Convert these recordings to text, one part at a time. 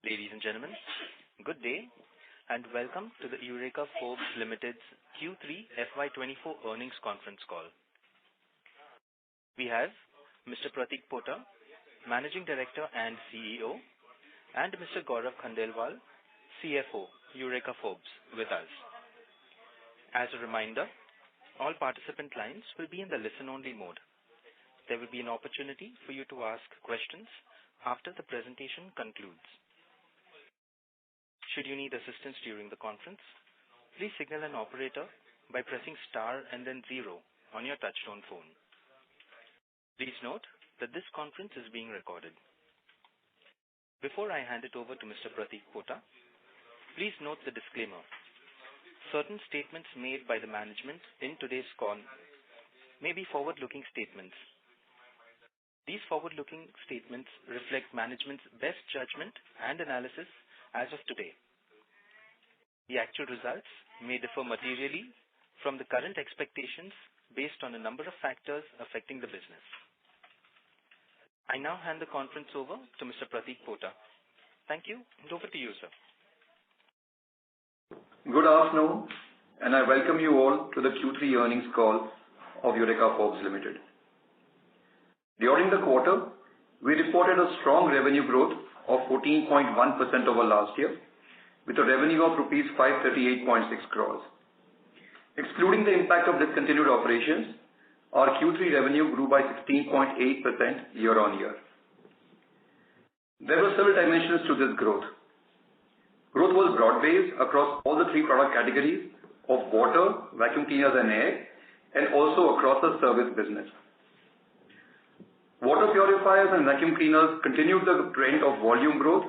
Ladies and gentlemen, good day and welcome to the Eureka Forbes Limited's Q3 FY2024 earnings conference call. We have Mr. Pratik Pota, Managing Director and CEO, and Mr. Gaurav Khandelwal, CFO, Eureka Forbes, with us. As a reminder, all participant lines will be in the listen-only mode. There will be an opportunity for you to ask questions after the presentation concludes. Should you need assistance during the conference, please signal an operator by pressing star and then 0 on your touchtone phone. Please note that this conference is being recorded. Before I hand it over to Mr. Pratik Pota, please note the disclaimer. Certain statements made by the management in today's call may be forward-looking statements. These forward-looking statements reflect management's best judgment and analysis as of today. The actual results may differ materially from the current expectations based on a number of factors affecting the business. I now hand the conference over to Mr. Pratik Pota. Thank you, and over to you, sir. Good afternoon, and I welcome you all to the Q3 earnings call of Eureka Forbes Limited. During the quarter, we reported a strong revenue growth of 14.1% over last year, with a revenue of rupees 538.6 crores. Excluding the impact of discontinued operations, our Q3 revenue grew by 16.8% year-on-year. There were several dimensions to this growth. Growth was broad-based across all the three product categories of water, vacuum cleaners and air, and also across the service business. Water purifiers and vacuum cleaners continued the trend of volume growth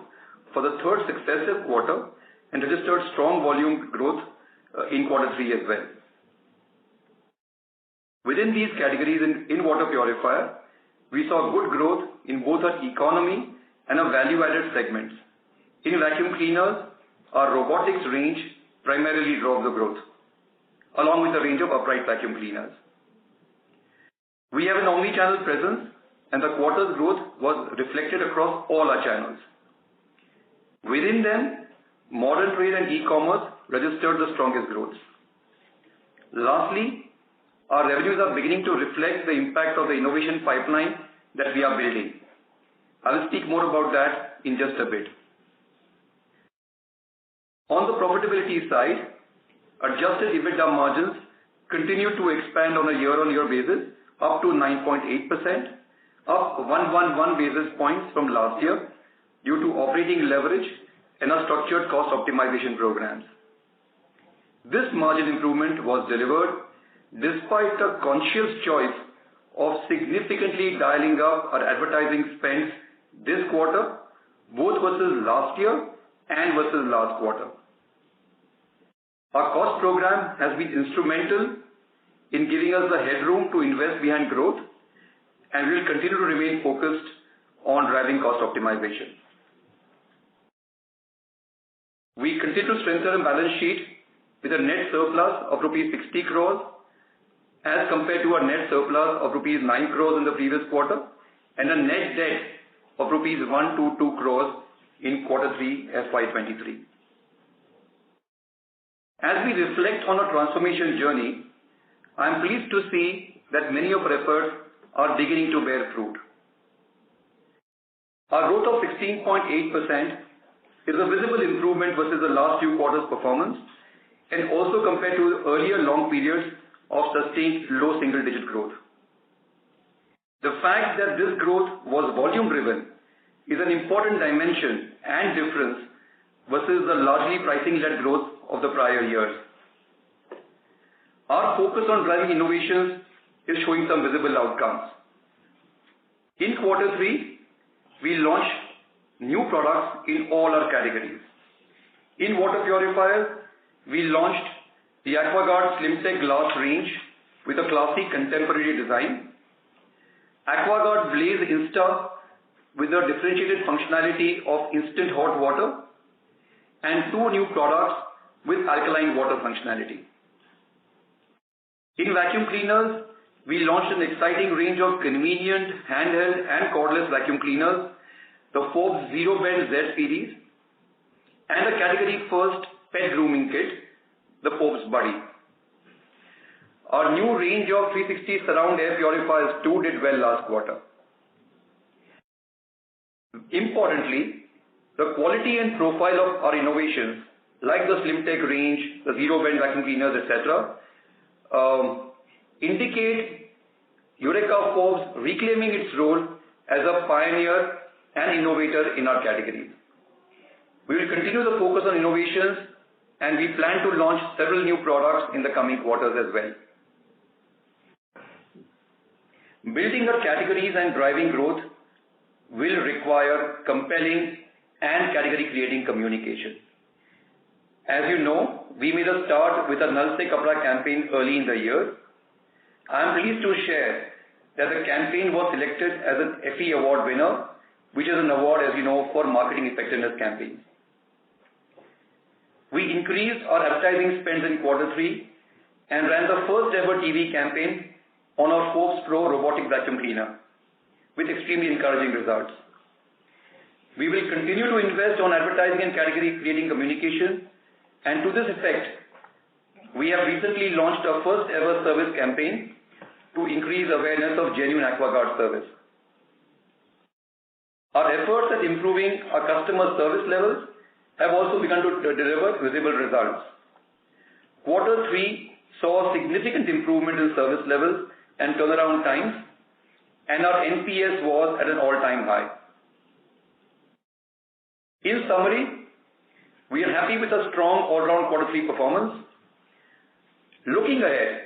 for the third successive quarter and registered strong volume growth in quarter 3 as well. Within these categories in water purifier, we saw good growth in both our economy and our value-added segments. In vacuum cleaners, our robotics range primarily drove the growth, along with a range of upright vacuum cleaners. We have an omni-channel presence, and the quarter's growth was reflected across all our channels. Within them, modern trade and e-commerce registered the strongest growth. Lastly, our revenues are beginning to reflect the impact of the innovation pipeline that we are building. I will speak more about that in just a bit. On the profitability side, adjusted EBITDA margins continue to expand on a year-on-year basis up to 9.8%, up 111 basis points from last year due to operating leverage and our structured cost optimization programs. This margin improvement was delivered despite a conscious choice of significantly dialing up our advertising spends this quarter, both versus last year and versus last quarter. Our cost program has been instrumental in giving us the headroom to invest behind growth, and we will continue to remain focused on driving cost optimization. We continue to strengthen a balance sheet with a net surplus of rupees 60 crores as compared to a net surplus of rupees 9 crores in the previous quarter and a net debt of rupees 122 crores in quarter 3 FY23. As we reflect on our transformation journey, I am pleased to see that many of our efforts are beginning to bear fruit. Our growth of 16.8% is a visible improvement versus the last few quarters' performance and also compared to earlier long periods of sustained low single-digit growth. The fact that this growth was volume-driven is an important dimension and difference versus the largely pricing-led growth of the prior years. Our focus on driving innovations is showing some visible outcomes. In quarter 3, we launched new products in all our categories. In water purifiers, we launched the AquaGuard SlimTech glass range with a classy contemporary design, AquaGuard Blaze Insta with a differentiated functionality of instant hot water, and 2 new products with alkaline water functionality. In vacuum cleaners, we launched an exciting range of convenient handheld and cordless vacuum cleaners, the Forbes Zero Bend Z series, and a category-first pet grooming kit, the Forbes Buddy. Our new range of 360 surround air purifiers too did well last quarter. Importantly, the quality and profile of our innovations, like the Slim Tech range, the zero bend vacuum cleaners, etc., indicate Eureka Forbes reclaiming its role as a pioneer and innovator in our categories. We will continue the focus on innovations, and we plan to launch several new products in the coming quarters as well. Building our categories and driving growth will require compelling and category-creating communication. As you know, we made a start with a Nal Se Kapda campaign early in the year. I am pleased to share that the campaign was selected as an FE award winner, which is an award, as you know, for marketing effectiveness campaigns. We increased our advertising spends in Q3 and ran the first ever TV campaign on our Forbes Pro robotic vacuum cleaner with extremely encouraging results. We will continue to invest on advertising and category creating communication, and to this effect, we have recently launched our first ever service campaign to increase awareness of genuine AquaGuard service. Our efforts at improving our customer service levels have also begun to deliver visible results. Q3 saw a significant improvement in service levels and turnaround times, and our NPS was at an all-time high. In summary, we are happy with a strong all-round Q3 performance. Looking ahead,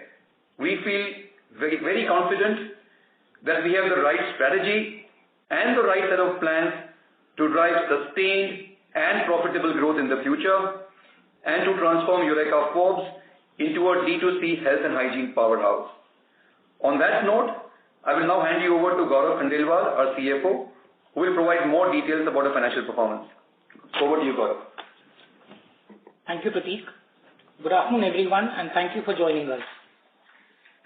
we feel very confident that we have the right strategy and the right set of plans to drive sustained and profitable growth in the future and to transform Eureka Forbes into a D2C health and hygiene powerhouse. On that note, I will now hand you over to Gaurav Khandelwal, our CFO, who will provide more details about our financial performance. Over to you, Gaurav. Thank you, Prateek. Good afternoon, everyone, and thank you for joining us.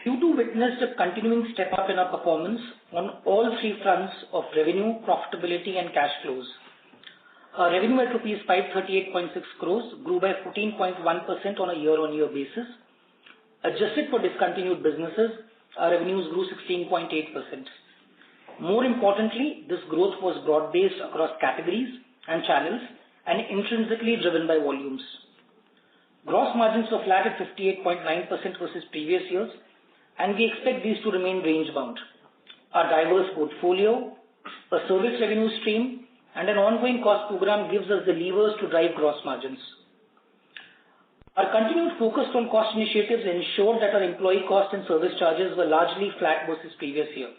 Q2 witnessed a continuing step up in our performance on all three fronts of revenue, profitability, and cash flows. Our revenue at rupees 538.6 crores grew by 14.1% on a year-on-year basis. Adjusted for discontinued businesses, our revenues grew 16.8%. More importantly, this growth was broad-based across categories and channels and intrinsically driven by volumes. Gross margins were flat at 58.9% versus previous years, and we expect these to remain range-bound. Our diverse portfolio, a service revenue stream, and an ongoing cost program gives us the levers to drive gross margins. Our continued focus on cost initiatives ensured that our employee cost and service charges were largely flat versus previous year.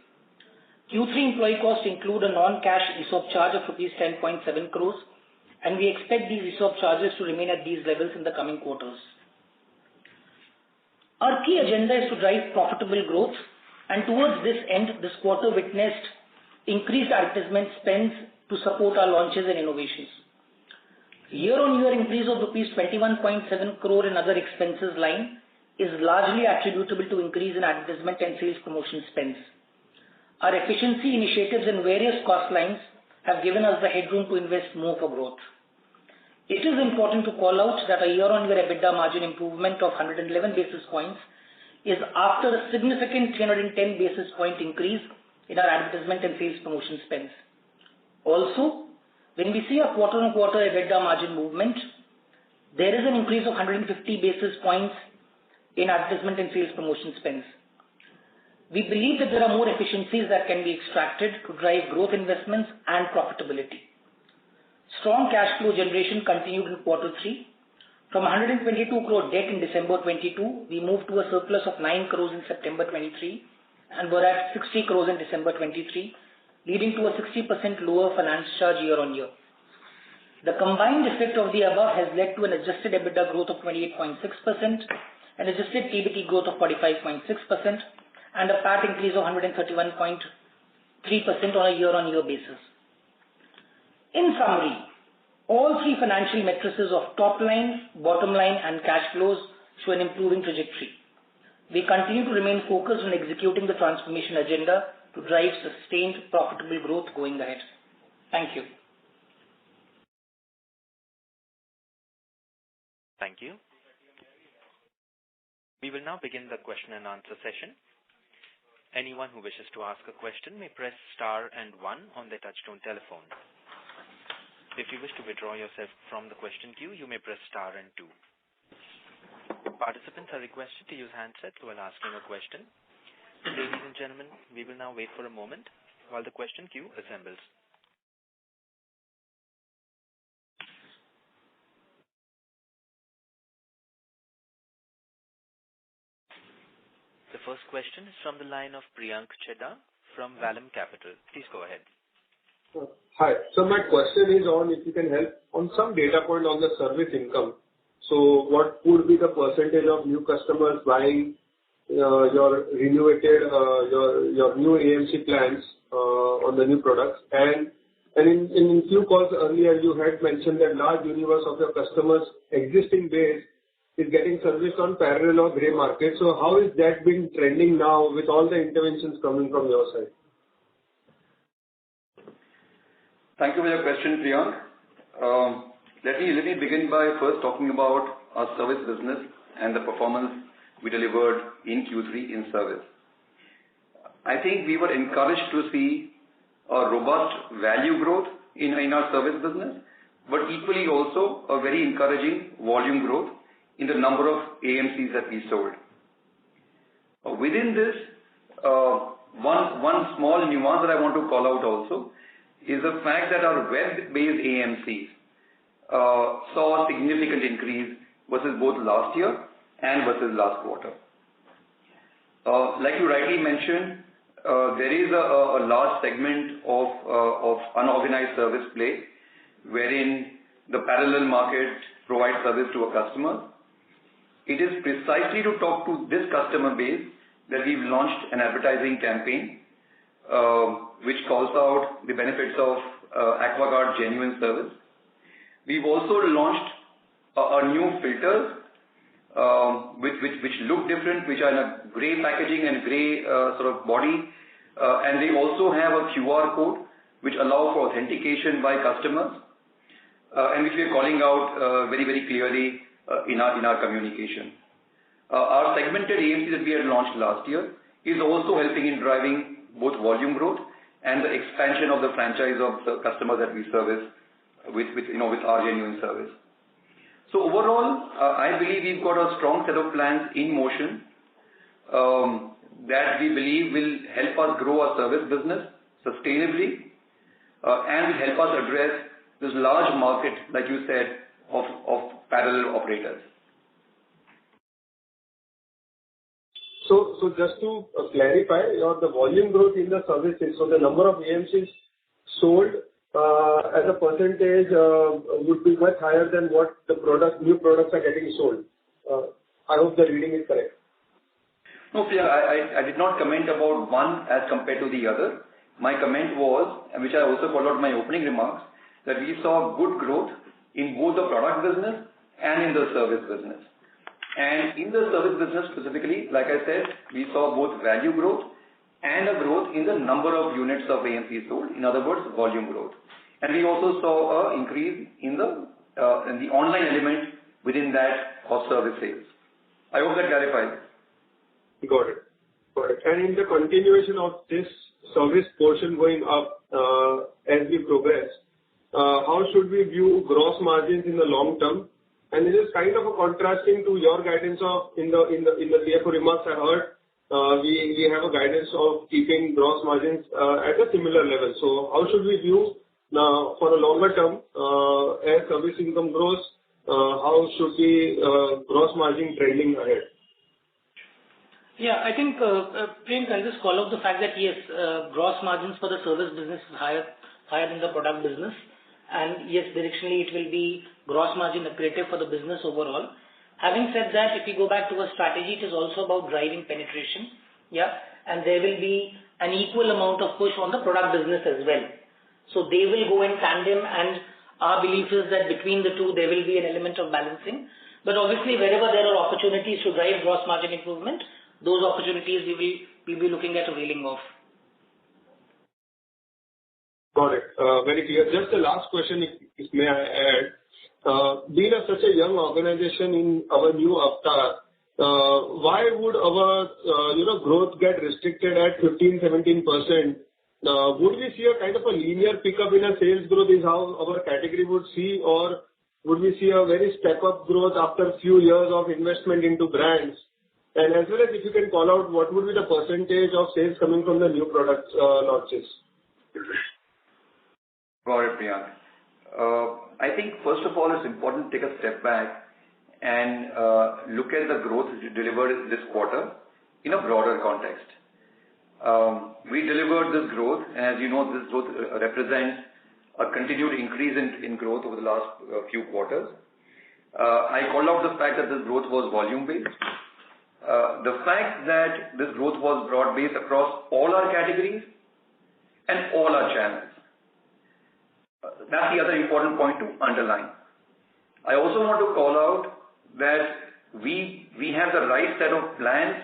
Q3 employee costs include a non-cash ESOP charge of rupees 10.7 crores, and we expect these ESOP charges to remain at these levels in the coming quarters. Our key agenda is to drive profitable growth, and towards this end, this quarter witnessed increased advertisement spends to support our launches and innovations. Year-on-year increase of rupees 21.7 crore in other expenses line is largely attributable to increase in advertisement and sales promotion spends. Our efficiency initiatives in various cost lines have given us the headroom to invest more for growth. It is important to call out that a year-on-year EBITDA margin improvement of 111 basis points is after a significant 310 basis point increase in our advertisement and sales promotion spends. Also, when we see a quarter-on-quarter EBITDA margin movement, there is an increase of 150 basis points in advertisement and sales promotion spends. We believe that there are more efficiencies that can be extracted to drive growth investments and profitability. Strong cash flow generation continued in Q3. From 122 crore debt in December 22, we moved to a surplus of 9 crores in September 23 and were at 60 crores in December 23, leading to a 60% lower finance charge year-on-year. The combined effect of the above has led to an adjusted EBITDA growth of 28.6%, an adjusted PBT growth of 45.6%, and a PAT increase of 131.3% on a year-on-year basis. In summary, all three financial metrics of top line, bottom line, and cash flows show an improving trajectory. We continue to remain focused on executing the transformation agenda to drive sustained profitable growth going ahead. Thank you. Thank you. We will now begin the question and answer session. Anyone who wishes to ask a question may press star and 1 on their touchtone telephone. If you wish to withdraw yourself from the question queue, you may press star and 2. Participants are requested to use handsets while asking a question. Ladies and gentlemen, we will now wait for a moment while the question queue assembles. The first question is from the line of Priyank Chedda from Vallum Capital. Please go ahead. Hi. So my question is on if you can help on some data point on the service income. So what would be the percentage of new customers buying your renewed your new AMC plans on the new products? And in few calls earlier, you had mentioned that large universe of your customers' existing base is getting serviced on parallel or grey market. So how is that been trending now with all the interventions coming from your side? Thank you for your question, Priyank. Let me begin by first talking about our service business and the performance we delivered in Q3 in service. I think we were encouraged to see a robust value growth in our service business, but equally also a very encouraging volume growth in the number of AMCs that we sold. Within this, one small nuance that I want to call out also is the fact that our web-based AMCs saw a significant increase versus both last year and versus last quarter. Like you rightly mentioned, there is a large segment of unorganized service play wherein the parallel market provides service to a customer. It is precisely to talk to this customer base that we've launched an advertising campaign which calls out the benefits of AquaGuard genuine service. We've also launched a new filters which look different, which are in a grey packaging and grey sort of body, and they also have a QR code which allow for authentication by customers, and which we are calling out very, very clearly in our communication. Our segmented AMC that we had launched last year is also helping in driving both volume growth and the expansion of the franchise of the customers that we service with our genuine service. So overall, I believe we've got a strong set of plans in motion that we believe will help us grow our service business sustainably and will help us address this large market, like you said, of parallel operators. So just to clarify, the volume growth in the services, so the number of AMCs sold as a percentage would be much higher than what the new products are getting sold. I hope the reading is correct. No, Priya, I did not comment about one as compared to the other. My comment was, and which I also called out in my opening remarks, that we saw good growth in both the product business and in the service business. And in the service business specifically, like I said, we saw both value growth and a growth in the number of units of AMC sold, in other words, volume growth. And we also saw an increase in the online element within that of service sales. I hope that clarifies. Got it. And in the continuation of this service portion going up as we progress, how should we view gross margins in the long term? And this is kind of a contrasting to your guidance of in the CFO remarks I heard. We have a guidance of keeping gross margins at a similar level. So how should we view now for a longer term as service income grows? How should we gross margin trending ahead? Yeah, I think Priyank, I'll just call out the fact that yes, gross margins for the service business is higher than the product business. And yes, directionally it will be gross margin accretive for the business overall. Having said that, if we go back to our strategy, it is also about driving penetration. Yeah, and there will be an equal amount of push on the product business as well. So they will go in tandem, and our belief is that between the two there will be an element of balancing. But obviously, wherever there are opportunities to drive gross margin improvement, those opportunities we will be looking at availing of. Got it. Very clear. Just the last question, if may I add. being such a young organization in our new avatar, why would our growth get restricted at 15-17%? Would we see a kind of a linear pickup in a sales growth is how our category would see, or would we see a very step-up growth after a few years of investment into brands? And as well as if you can call out what would be the percentage of sales coming from the new product launches? Got it, Priyank. I think first of all, it's important to take a step back and look at the growth that you delivered this quarter in a broader context. We delivered this growth, and as you know, this growth represents a continued increase in growth over the last few quarters. I called out the fact that this growth was volume-based. The fact that this growth was broad-based across all our categories and all our channels. That's the other important point to underline. I also want to call out that we have the right set of plans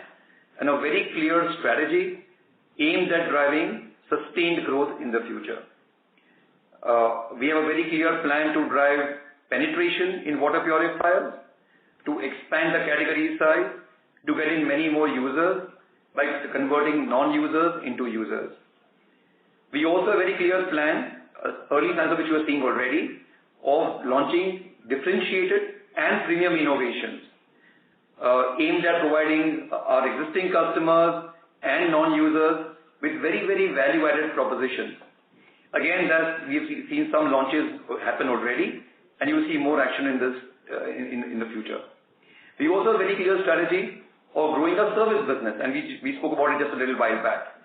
and a very clear strategy aimed at driving sustained growth in the future. We have a very clear plan to drive penetration in water purifiers, to expand the category size, to get in many more users by converting non-users into users. We also have a very clear plan, early signs of which you are seeing already, of launching differentiated and premium innovations aimed at providing our existing customers and non-users with very, very value-added propositions. Again, that we've seen some launches happen already, and you will see more action in this in the future. We also have a very clear strategy of growing our service business, and we spoke about it just a little while back.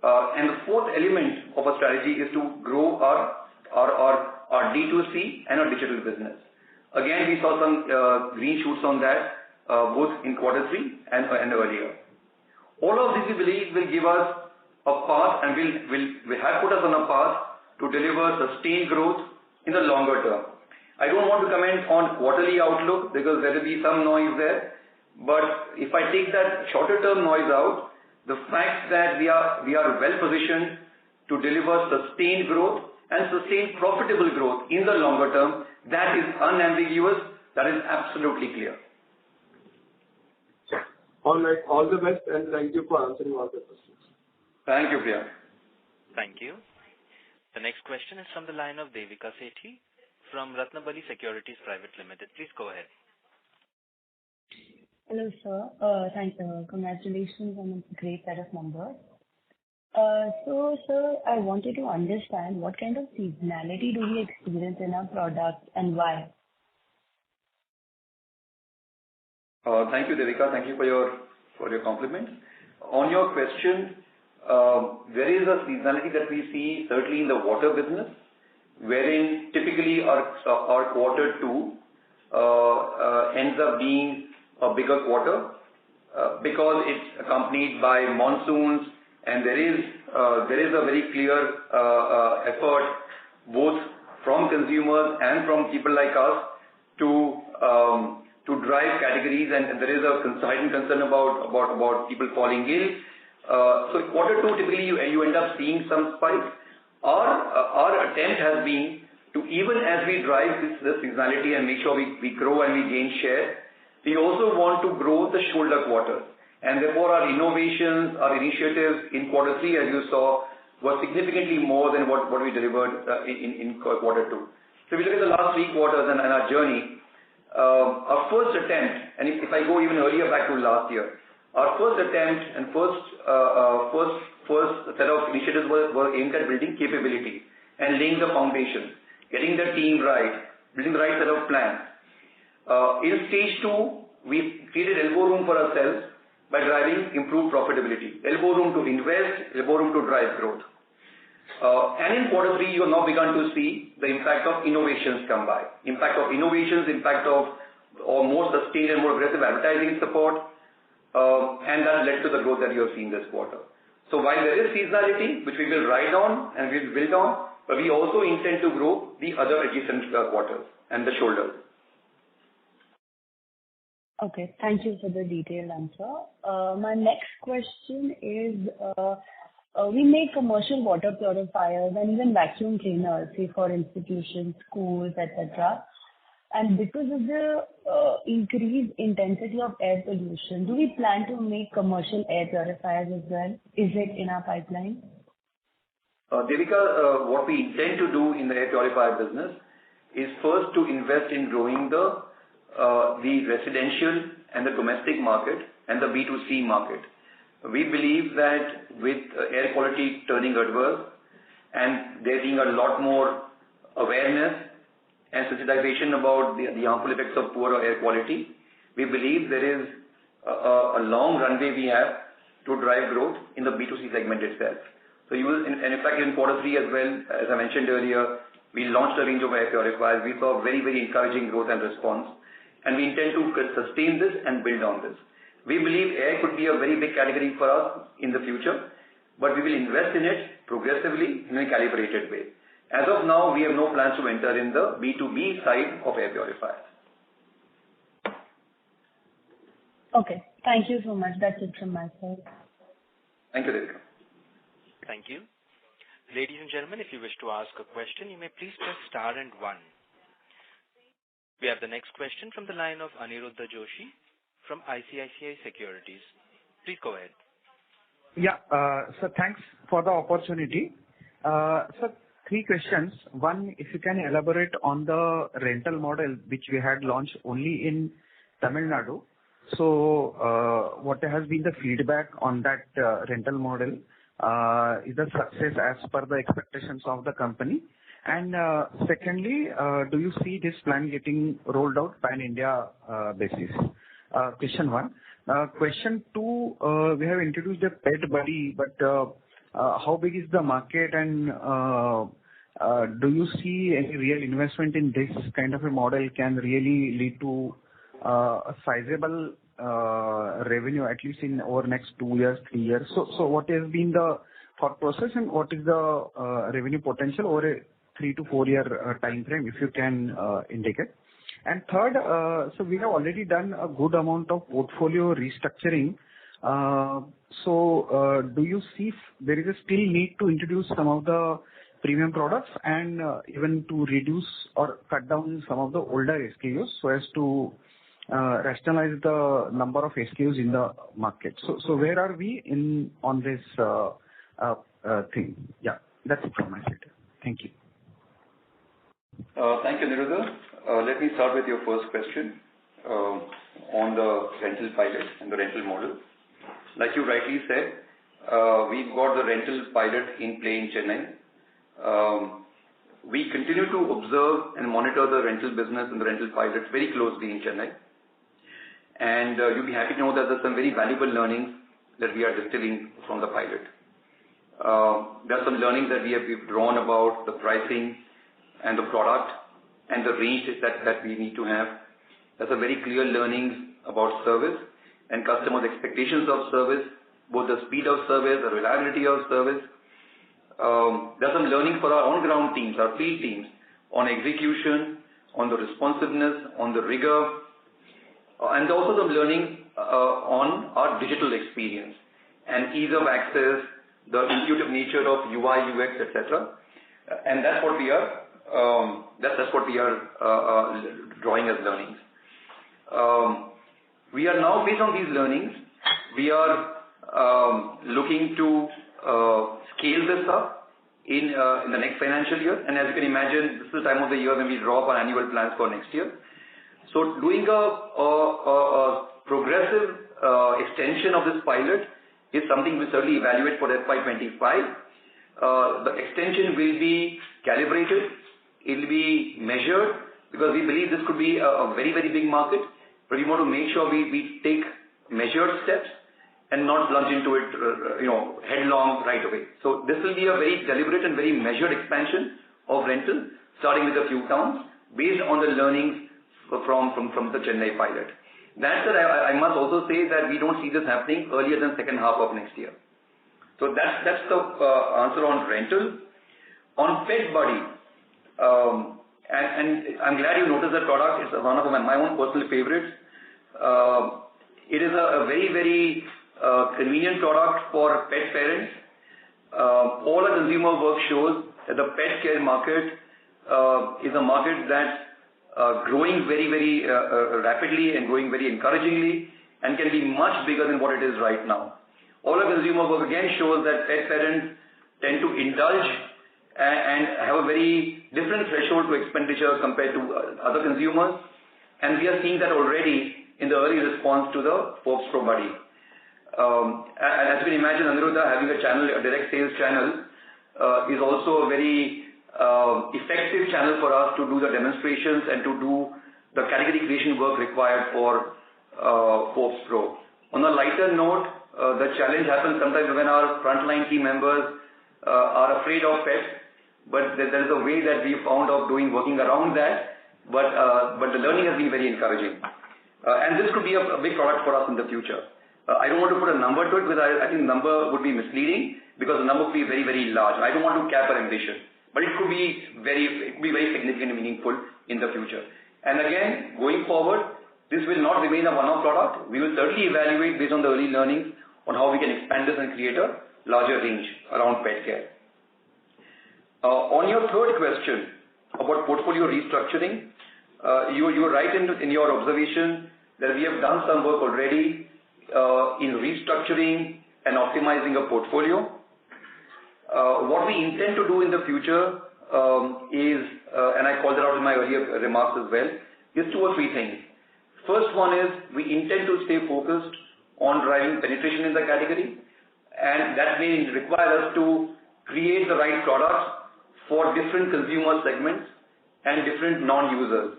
And the fourth element of our strategy is to grow our D2C and our digital business. Again, we saw some green shoots on that both in quarter 3 and earlier. All of this, we believe, will give us a path and will have put us on a path to deliver sustained growth in the longer term. I don't want to comment on quarterly outlook because there will be some noise there. But if I take that shorter term noise out, the fact that we are well positioned to deliver sustained growth and sustained profitable growth in the longer term, that is unambiguous, that is absolutely clear. All right, all the best, and thank you for answering all the questions. Thank you, Priya. Thank you. The next question is from the line of Devika Sethi from Ratnabali Securities Private Limited. Please go ahead. Hello, sir. Thank you. Congratulations on a great set of numbers. So, sir, I wanted to understand what kind of seasonality do we experience in our products and why? Thank you, Devika. Thank you for your compliments. On your question, there is a seasonality that we see certainly in the water business, wherein typically our quarter 2 ends up being a bigger quarter because it's accompanied by monsoons, and there is a very clear effort both from consumers and from people like us to drive categories, and there is a heightened concern about people falling ill. So quarter 2 typically you end up seeing some spikes. Our attempt has been to, even as we drive this seasonality and make sure we grow and we gain share, we also want to grow the shoulder quarters. And therefore our innovations, our initiatives in quarter 3, as you saw, were significantly more than what we delivered in quarter 2. So if you look at the last 3 quarters and our journey, our first attempt, and if I go even earlier back to last year, our first attempt and first set of initiatives were aimed at building capability and laying the foundation, getting the team right, building the right set of plans. In stage 2, we created elbow room for ourselves by driving improved profitability, elbow room to invest, elbow room to drive growth. And in quarter 3, you have now begun to see the impact of innovations come by. Impact of innovations, impact of more sustained and more aggressive advertising support, and that led to the growth that you have seen this quarter. So while there is seasonality, which we will ride on and we will build on, but we also intend to grow the other adjacent quarters and the shoulders. Okay, thank you for the detailed answer. My next question is, we make commercial water purifiers and even vacuum cleaners, say for institutions, schools, etc. And because of the increased intensity of air pollution, do we plan to make commercial air purifiers as well? Is it in our pipeline? Devika, what we intend to do in the air purifier business is first to invest in growing the residential and the domestic market and the B2C market. We believe that with air quality turning adverse and there being a lot more awareness and sensitization about the harmful effects of poor air quality, we believe there is a long runway we have to drive growth in the B2C segment itself. So you will, and in fact in quarter 3 as well, as I mentioned earlier, we launched a range of air purifiers. We saw very, very encouraging growth and response, and we intend to sustain this and build on this. We believe air could be a very big category for us in the future, but we will invest in it progressively in a calibrated way. As of now, we have no plans to enter in the B2B side of air purifiers. Okay. Thank you so much. That's it from my side. Thank you, Devika. Thank you. Ladies and gentlemen, if you wish to ask a question, you may please press star and 1. We have the next question from the line of Aniruddha Joshi from ICICI Securities. Please go ahead. Yeah, so thanks for the opportunity. So 3 questions. One, if you can elaborate on the rental model which we had launched only in Tamil Nadu. So what has been the feedback on that rental model? Is the success as per the expectations of the company? And secondly, do you see this plan getting rolled out pan-India basis? Question 1. Question 2, we have introduced a Pet Buddy, but how big is the market, and do you see any real investment in this kind of a model can really lead to a sizable revenue, at least in over next 2 years, 3 years? So what has been the thought process, and what is the revenue potential over a 3 to 4 year time frame, if you can indicate? And third, so we have already done a good amount of portfolio restructuring. So do you see there is a still need to introduce some of the premium products and even to reduce or cut down some of the older SKUs so as to rationalize the number of SKUs in the market? So where are we in on this thing? Yeah, that's it from my side. Thank you. Thank you, Aniruddha. Let me start with your first question on the rental pilot and the rental model. Like you rightly said, we've got the rental pilot in play in Chennai. We continue to observe and monitor the rental business and the rental pilots very closely in Chennai. And you'll be happy to know that there's some very valuable learnings that we are distilling from the pilot. There are some learnings that we've drawn about the pricing and the product and the range that we need to have. There's some very clear learnings about service and customers' expectations of service, both the speed of service, the reliability of service. There's some learning for our on-ground teams, our field teams, on execution, on the responsiveness, on the rigor, and also some learning on our digital experience and ease of access, the intuitive nature of UI, UX, etc. And that's what we are drawing as learnings. We are now, based on these learnings, we are looking to scale this up in the next financial year. And as you can imagine, this is the time of the year when we draw up our annual plans for next year. So doing a progressive extension of this pilot is something we certainly evaluate for FY2025. The extension will be calibrated, it will be measured, because we believe this could be a very, very big market, but we want to make sure we take measured steps and not plunge into it, headlong right away. So this will be a very deliberate and very measured expansion of rental, starting with a few towns, based on the learnings from the Chennai pilot. That said, I must also say that we don't see this happening earlier than second half of next year. So that's the answer on rental. On Pet Buddy, and I'm glad you noticed that product. It's one of my own personal favorites. It is a very, very convenient product for pet parents. All the consumer work shows that the pet care market is a market that growing very rapidly and growing very encouragingly, and can be much bigger than what it is right now. All our consumer work again shows that pet parents tend to indulge and have a very different threshold to expenditure compared to other consumers, and we are seeing that already in the early response to the Forbes Pro Buddy. As you can imagine, Aniruddha, having a channel, a direct sales channel, is also a very effective channel for us to do the demonstrations and to do the category creation work required for Forbes Pro. On a lighter note, the challenge happens sometimes when our frontline team members are afraid of pets, but there is a way that we found of working around that, but the learning has been very encouraging. And this could be a big product for us in the future. I don't want to put a number to it because I think the number would be misleading because the number could be very large. I don't want to cap our ambition, but it could be very significant and meaningful in the future. And again, going forward, this will not remain a one-off product. We will certainly evaluate based on the early learnings on how we can expand this and create a larger range around pet care. On your third question about portfolio restructuring, you are right in your observation that we have done some work already in restructuring and optimizing a portfolio. What we intend to do in the future is, and I called it out in my earlier remarks as well, is 2 or 3 things. First one is we intend to stay focused on driving penetration in the category, and that may require us to create the right products for different consumer segments and different non-users.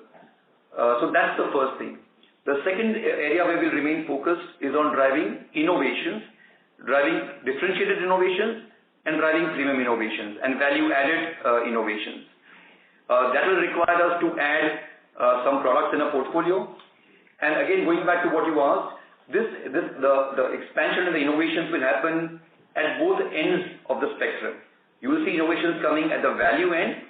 So that's the first thing. The second area where we'll remain focused is on driving innovations, driving differentiated innovations, and driving premium innovations and value-added innovations. That will require us to add some products in a portfolio. And again, going back to what you asked, the expansion and the innovations will happen at both ends of the spectrum. You will see innovations coming at the value end,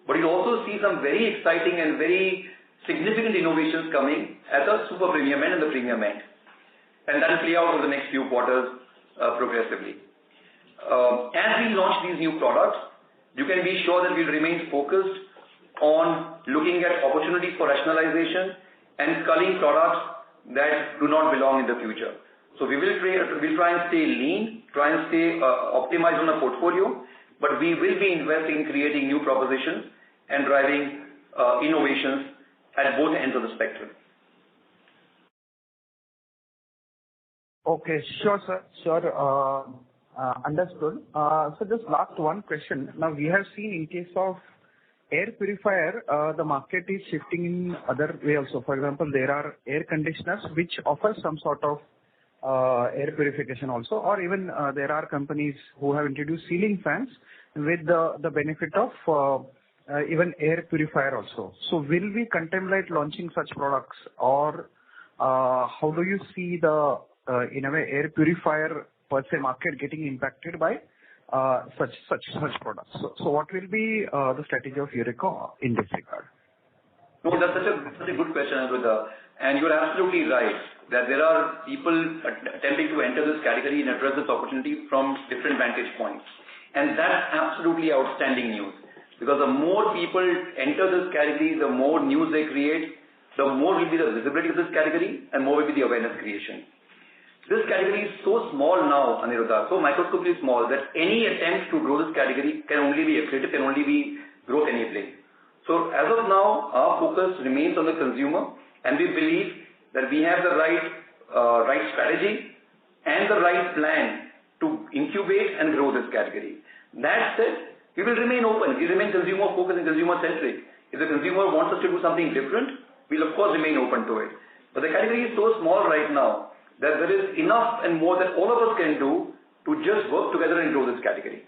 but you'll also see some very exciting and very significant innovations coming at the super premium end and the premium end. And that will play out over the next few quarters progressively. As we launch these new products, you can be sure that we'll remain focused on looking at opportunities for rationalization and culling products that do not belong in the future. So we'll try and stay lean, try and stay optimized on the portfolio, but we will be investing in creating new propositions and driving innovations at both ends of the spectrum. Okay, sure, sir. Sure, understood. So just last one question. Now we have seen in case of air purifier, the market is shifting in other way also. For example, there are air conditioners which offer some sort of air purification also, or even there are companies who have introduced ceiling fans with the benefit of even air purifier also. So will we contemplate launching such products, or how do you see the in a way air purifier per se market getting impacted by such products? So what will be the strategy of Eureka in this regard? No, that's such a good question, Aniruddha. And you're absolutely right that there are people attempting to enter this category and address this opportunity from different vantage points. And that's absolutely outstanding news. Because the more people enter this category, the more news they create, the more will be the visibility of this category and more will be the awareness creation. This category is so small now, Aniruddha, so microscopically small that any attempt to grow this category can only be accretive, can only be growth enabling. So as of now, our focus remains on the consumer, and we believe that we have the right strategy and the right plan to incubate and grow this category. That said, we will remain open. We remain consumer focused and consumer centric. If the consumer wants us to do something different, we'll of course remain open to it. But the category is so small right now that there is enough and more that all of us can do to just work together and grow this category.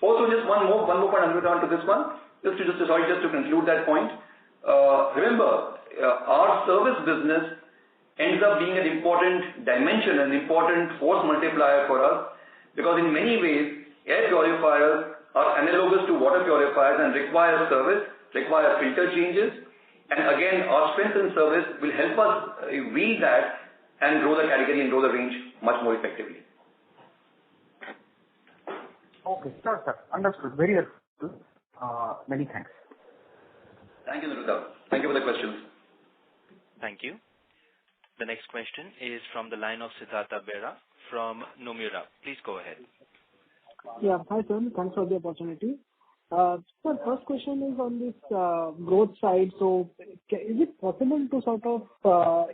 Also, just one more point on to this one, just to conclude that point. Remember, our service business ends up being an important dimension, an important force multiplier for us, because in many ways, air purifiers are analogous to water purifiers and require service, require filter changes. And again, our strength in service will help us wield that and grow the category and grow the range much more effectively. Okay, sure, sir. Understood. Very helpful. Many thanks. Thank you, Niruddha. Thank you for the questions. Thank you. The next question is from the line of Siddhartha Bera from Nomura. Please go ahead. Yeah. Hi, sir. Thanks for the opportunity. Sir, first question is on this growth side. So is it possible to sort of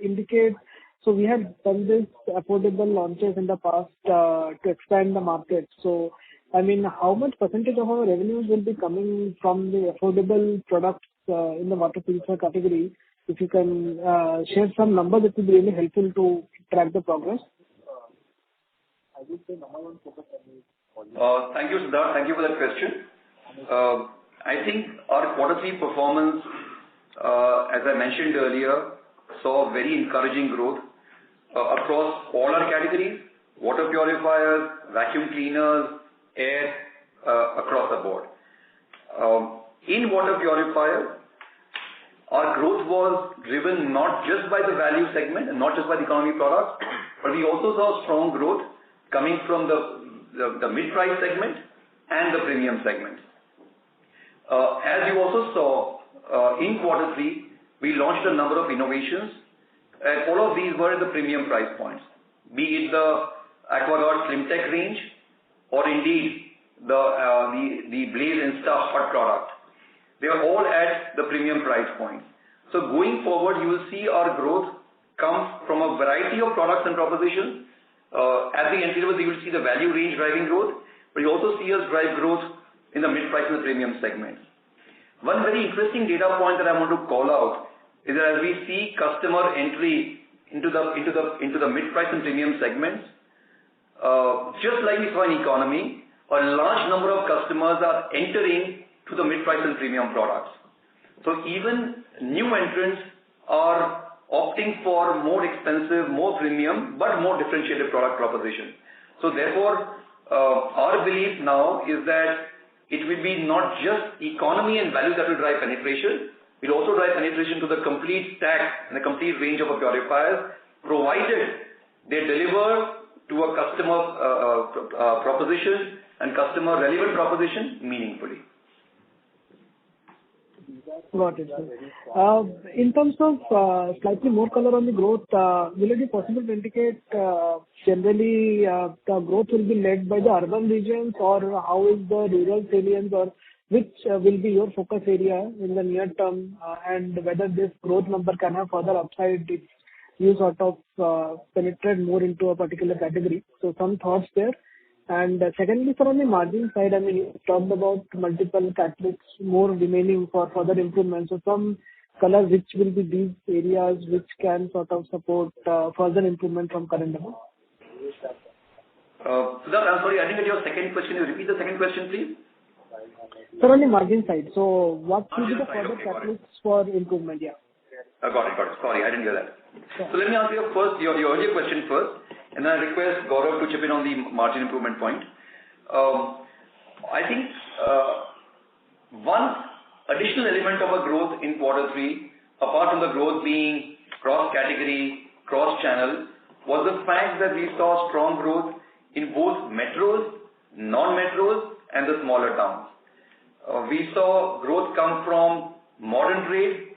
indicate, so we have done this affordable launches in the past to expand the market. So, I mean, how much percentage of our revenues will be coming from the affordable products in the water purifier category? If you can share some numbers, it will be really helpful to track the progress. Thank you, Siddharth. Thank you for that question. I think our quarter 3 performance, as I mentioned earlier, saw very encouraging growth across all our categories: water purifiers, vacuum cleaners, air, across the board. In water purifiers, our growth was driven not just by the value segment and not just by the economy products, but we also saw strong growth coming from the mid-price segment and the premium segment. As you also saw, in quarter 3, we launched a number of innovations, and all of these were at the premium price points, be it the AquaGuard Slim Tech range or indeed the Blaze Insta Hot product. They are all at the premium price points. So going forward, you will see our growth come from a variety of products and propositions. At the entry level, you will see the value range driving growth, but you also see us drive growth in the mid-price and the premium segments. One very interesting data point that I want to call out is that as we see customer entry into the mid-price and premium segments, just like we saw in economy, a large number of customers are entering to the mid-price and premium products. So even new entrants are opting for more expensive, more premium, but more differentiated product proposition. So therefore, our belief now is that it will be not just economy and value that will drive penetration. It will also drive penetration to the complete stack and the complete range of purifiers, provided they deliver to a customer proposition and customer relevant proposition meaningfully. Got it, sir. In terms of slightly more color on the growth, will it be possible to indicate generally the growth will be led by the urban regions, or how is the rural salience, or which will be your focus area in the near term, and whether this growth number can have further upside if you sort of penetrate more into a particular category? So some thoughts there. And secondly, sir, on the margin side, I mean, you talked about multiple catalysts more remaining for further improvement. So some color, which will be these areas which can sort of support further improvement from current level? Siddharth, I'm sorry, I didn't get your second question. Can you repeat the second question, please? Sir, on the margin side, so what will be the further catalysts for improvement? Yeah. Got it. Sorry, I didn't hear that. Sure. So let me answer your earlier question first, and then I request Gaurav to chip in on the margin improvement point. I think one additional element of a growth in quarter 3, apart from the growth being cross-category, cross-channel, was the fact that we saw strong growth in both metros, non-metros, and the smaller towns. We saw growth come from modern trade,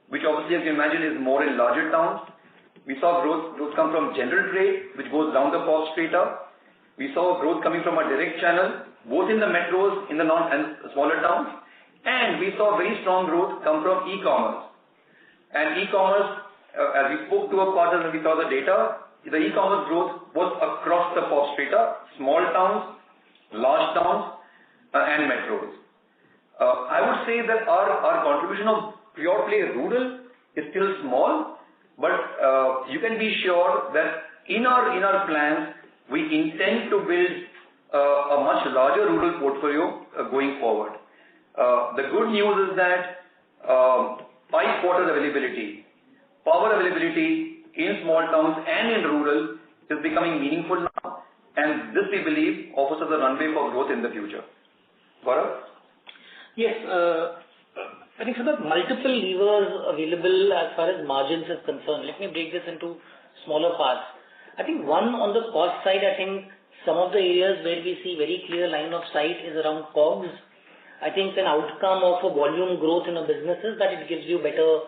which obviously, as you imagine, is more in larger towns. We saw growth come from general trade, which goes down the cost strata. We saw growth coming from a direct channel, both in the metros, in the non and smaller towns. And we saw very strong growth come from e-commerce. And e-commerce, as we spoke to our partners and we saw the data, the e-commerce growth was across the cost strata, small towns, large towns, and metros. I would say that our contribution of pure play rural is still small, but you can be sure that in our plans, we intend to build a much larger rural portfolio going forward. The good news is that pipe water availability, power availability in small towns and in rural is becoming meaningful now, and this, we believe, offers us a runway for growth in the future. Gaurav? Yes, I think there are multiple levers available as far as margins is concerned. Let me break this into smaller parts. I think one, on the cost side, I think some of the areas where we see very clear line of sight is around COGS. I think an outcome of a volume growth in a business is that it gives you better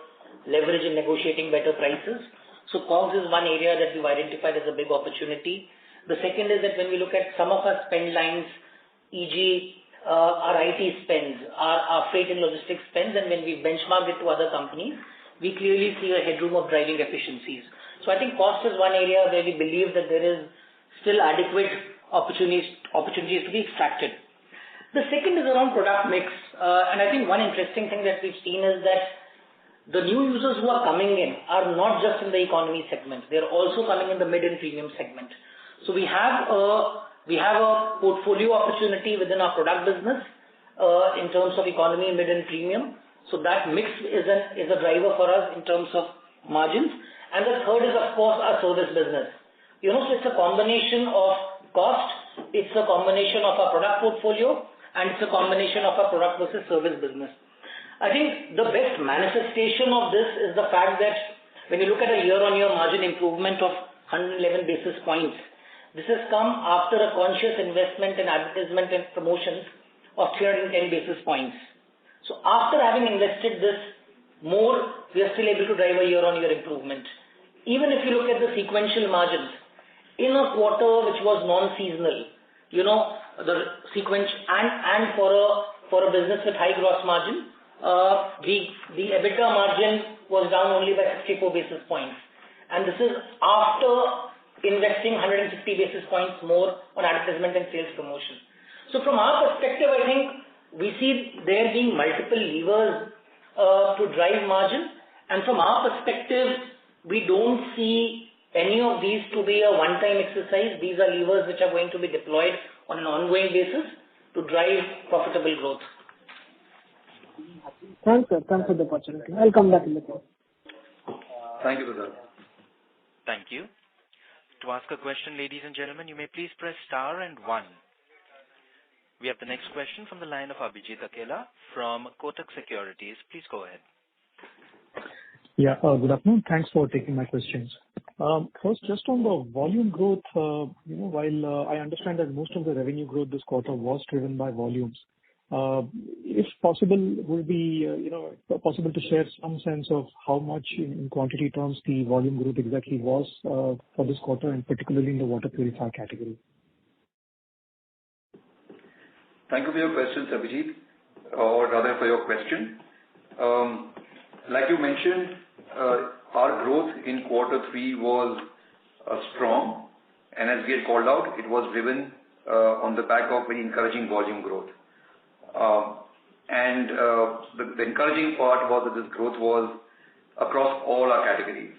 leverage in negotiating better prices. So COGS is one area that we've identified as a big opportunity. The second is that when we look at some of our spend lines, e.g., our IT spends, our freight and logistics spends, and when we benchmark it to other companies, we clearly see a headroom of driving efficiencies. So I think cost is one area where we believe that there is still adequate opportunities to be extracted. The second is around product mix. And I think one interesting thing that we've seen is that the new users who are coming in are not just in the economy segment. They're also coming in the mid and premium segment. So we have a portfolio opportunity within our product business in terms of economy, mid and premium. So that mix is a driver for us in terms of margins. And the third is, of course, our service business. So it's a combination of cost, it's a combination of our product portfolio, and it's a combination of our product versus service business. I think the best manifestation of this is the fact that when you look at a year-on-year margin improvement of 111 basis points, this has come after a conscious investment in advertisement and promotions of 310 basis points. So after having invested this more, we are still able to drive a year-on-year improvement. Even if you look at the sequential margins, in a quarter which was non-seasonal, the sequence and for a business with high gross margin, the EBITDA margin was down only by 64 basis points. And this is after investing 150 basis points more on advertisement and sales promotion. So from our perspective, I think we see there being multiple levers to drive margin. And from our perspective, we don't see any of these to be a one-time exercise. These are levers which are going to be deployed on an ongoing basis to drive profitable growth. Thanks, sir. Thanks for the opportunity. I'll come back in the call. Thank you, Siddharth. Thank you. To ask a question, ladies and gentlemen, you may please press star and 1. We have the next question from the line of Abhijit Akella from Kotak Securities. Please go ahead. Yeah, good afternoon. Thanks for taking my questions. First, just on the volume growth, while I understand that most of the revenue growth this quarter was driven by volumes, if possible, would it be possible to share some sense of how much in quantity terms the volume growth exactly was for this quarter, and particularly in the water purifier category? Thank you for your questions, Abhijit, or rather for your question. Like you mentioned, our growth in quarter 3 was strong, and as we had called out, it was driven on the back of very encouraging volume growth. The encouraging part was that this growth was across all our categories: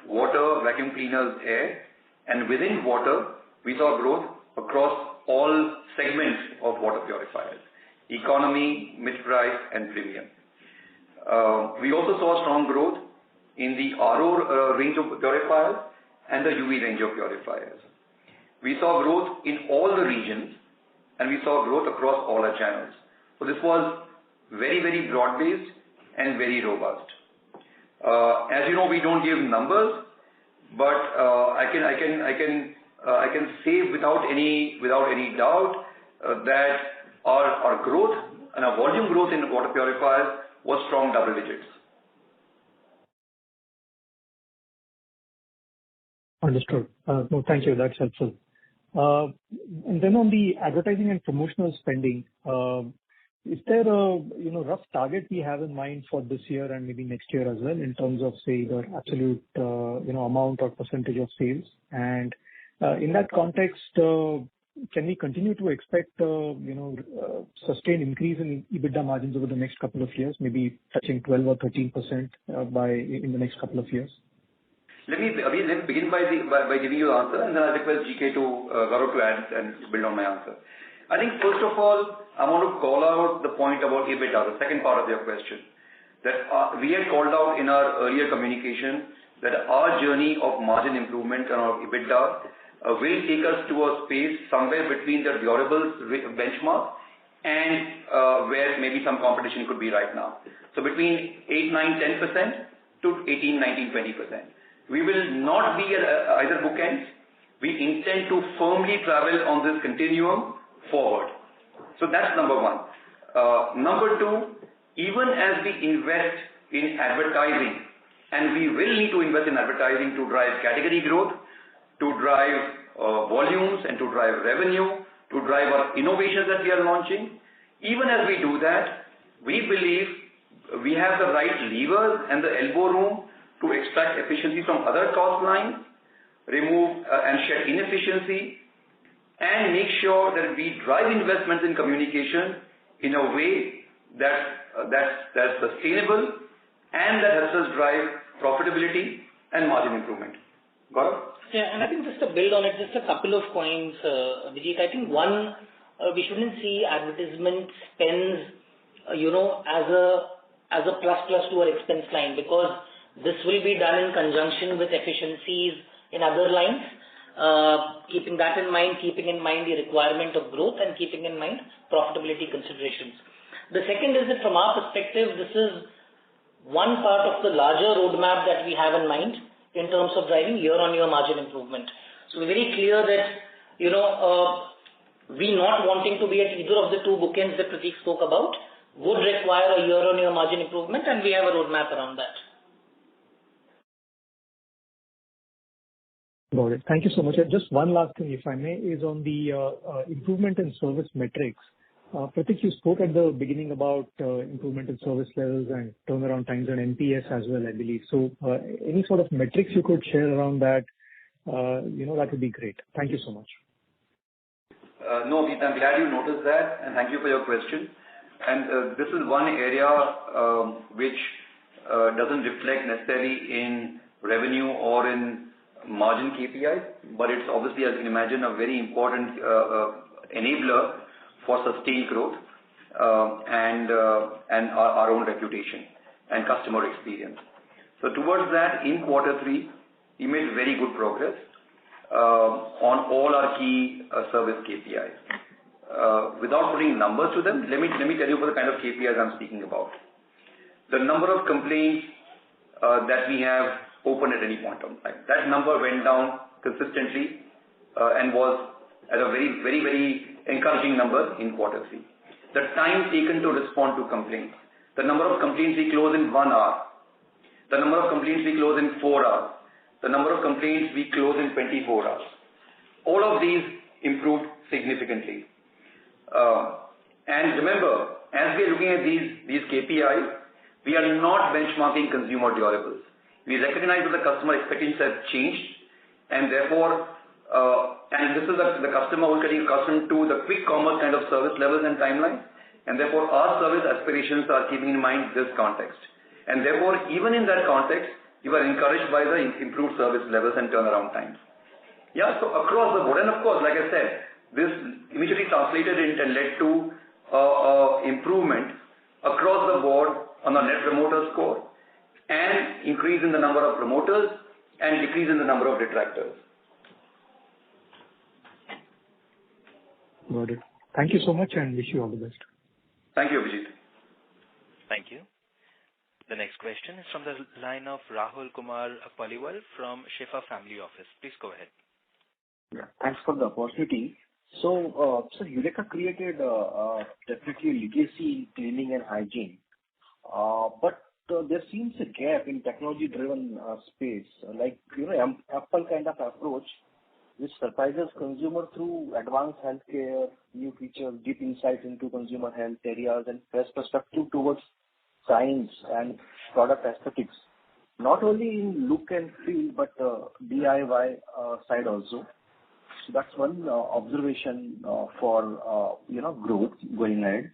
water, vacuum cleaners, air, and within water, we saw growth across all segments of water purifiers: economy, mid-price, and premium. We also saw strong growth in the RO range of purifiers and the UV range of purifiers. We saw growth in all the regions, and we saw growth across all our channels. So this was very, very broad-based and very robust. As you know, we don't give numbers, but I can say without any doubt that our growth and our volume growth in water purifiers was strong double digits. Understood. No, thank you. That's helpful. And then on the advertising and promotional spending, is there a rough target we have in mind for this year and maybe next year as well in terms of, say, the absolute amount or percentage of sales? And in that context, can we continue to expect sustained increase in EBITDA margins over the next couple of years, maybe touching 12 or 13% in the next couple of years? Let me begin by giving you the answer, and then I'll request GK Gaurav to add and build on my answer. I think first of all, I want to call out the point about EBITDA, the second part of your question. That we had called out in our earlier communication that our journey of margin improvement and our EBITDA will take us to a space somewhere between the durables benchmark and where maybe some competition could be right now. So between 8, 9, 10% to 18, 19, 20%. We will not be at either bookends. We intend to firmly travel on this continuum forward. So that's number one. Number two, even as we invest in advertising, and we will need to invest in advertising to drive category growth, to drive volumes and to drive revenue, to drive our innovations that we are launching. Even as we do that, we believe we have the right levers and the elbow room to extract efficiency from other cost lines, remove and shed inefficiency, and make sure that we drive investments in communication in a way that's sustainable and that helps us drive profitability and margin improvement. Gaurav? Yeah, and I think just to build on it, just a couple of points, Vijit. I think one, we shouldn't see advertisement spends, as a plus to our expense line, because this will be done in conjunction with efficiencies in other lines. Keeping that in mind, keeping in mind the requirement of growth and keeping in mind profitability considerations. The second is that from our perspective, this is one part of the larger roadmap that we have in mind in terms of driving year-on-year margin improvement. So we're very clear that, we not wanting to be at either of the two bookends that Prateek spoke about would require a year-on-year margin improvement, and we have a roadmap around that. Got it. Thank you so much. Just one last thing, if I may, is on the improvement in service metrics. Prateek, you spoke at the beginning about improvement in service levels and turnaround times and NPS as well, I believe. So any sort of metrics you could share around that, that would be great. Thank you so much. No, Vijit, I'm glad you noticed that, and thank you for your question. And this is one area which doesn't reflect necessarily in revenue or in margin KPIs, but it's obviously, as you can imagine, a very important enabler for sustained growth and our own reputation and customer experience. So towards that, in Q3, we made very good progress on all our key service KPIs. Without putting numbers to them, let me tell you what the kind of KPIs I'm speaking about. The number of complaints that we have open at any point of time, that number went down consistently and was at a very, very, very encouraging number in Q3. The time taken to respond to complaints, the number of complaints we close in 1 hour, the number of complaints we close in 4 hours, the number of complaints we close in 24 hours. All of these improved significantly. And remember, as we are looking at these KPIs, we are not benchmarking consumer durables. We recognize that the customer expectations have changed, and therefore, and this is the customer who is getting accustomed to the quick commerce kind of service levels and timelines, and therefore our service aspirations are keeping in mind this context. And therefore, even in that context, you are encouraged by the improved service levels and turnaround times. Yeah, so across the board, and of course, like I said, this immediately translated into and led to improvement across the board on the net promoter score and increase in the number of promoters and decrease in the number of detractors. Got it. Thank you so much and wish you all the best. Thank you, Abhijit. Thank you. The next question is from the line of Rahul Kumar Paliwal from Shifa Family Office. Please go ahead. Yeah, thanks for the opportunity. So, Eureka created definitely legacy in cleaning and hygiene, but there seems a gap in technology-driven space, like Apple kind of approach, which surprises consumer through advanced healthcare, new features, deep insights into consumer health areas, and fresh perspective towards science and product aesthetics. Not only in look and feel, but DIY side also. So that's one observation for growth going ahead.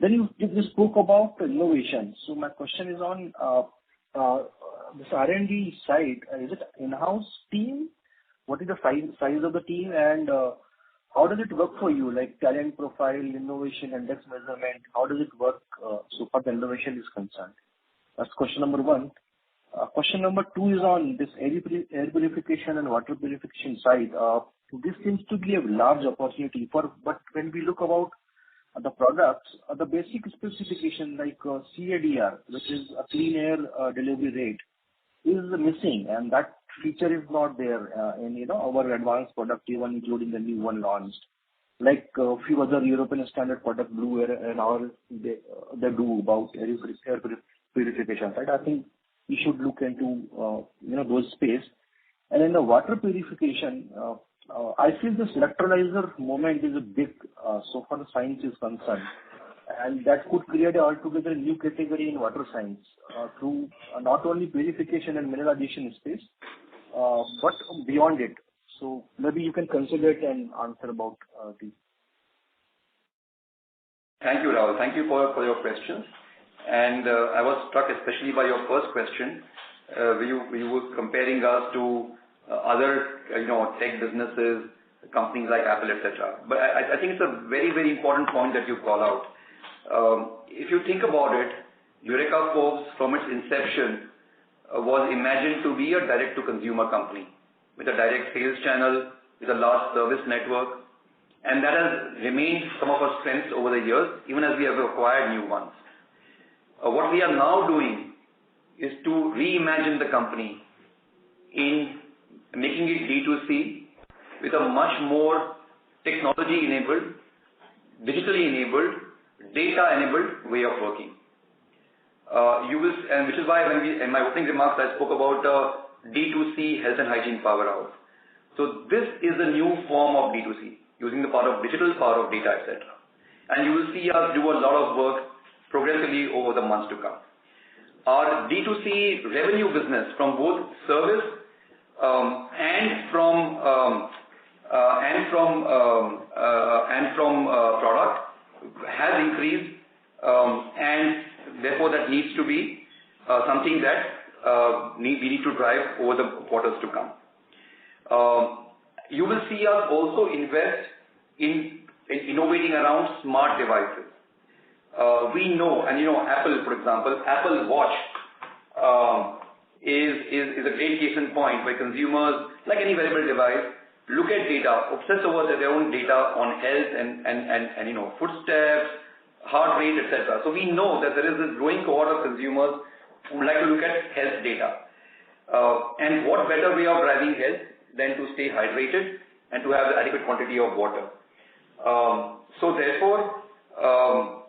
Then you spoke about innovation. So my question is on this R&D side. Is it in-house team? What is the size of the team, and how does it work for you? Like talent profile, innovation, index measurement. How does it work so far the innovation is concerned? That's question number one. Question number two is on this air purification and water purification side. This seems to be a large opportunity but when we look about the products, the basic specification like CADR, which is a clean air delivery rate, is missing, and that feature is not there in our advanced product, even including the new one launched. like a few other European standard product, Blue Air and all, they do about air purification, right? I think we should look into, those space. And in the water purification, I feel this electrolyzer moment is a big, so far the science is concerned, and that could create a altogether new category in water science, through not only purification and mineralization space, but beyond it. So maybe you can consider it and answer about these. Thank you, Rahul. Thank you for your questions. And I was struck especially by your first question, where you were comparing us to other tech businesses, companies like Apple, etc. But I think it's a very, very important point that you call out. If you think about it, Eureka Forbes from its inception was imagined to be a direct-to-consumer company with a direct sales channel, with a large service network, and that has remained some of our strengths over the years, even as we have acquired new ones. What we are now doing is to reimagine the company in making it D2C with a much more technology-enabled, digitally enabled, data-enabled way of working. And which is why in my opening remarks I spoke about D2C health and hygiene powerhouse. So this is a new form of D2C, using the power of digital, power of data, etc. And you will see us do a lot of work progressively over the months to come. Our D2C revenue business from both service and from product has increased, and therefore that needs to be something that we need to drive over the quarters to come. You will see us also invest in innovating around smart devices. We know, and Apple, for example, Apple Watch is a great case in point where consumers, like any wearable device, look at data, obsess over their own data on health and footsteps, heart rate, etc. So we know that there is this growing cohort of consumers who like to look at health data. And what better way of driving health than to stay hydrated and to have the adequate quantity of water. So therefore,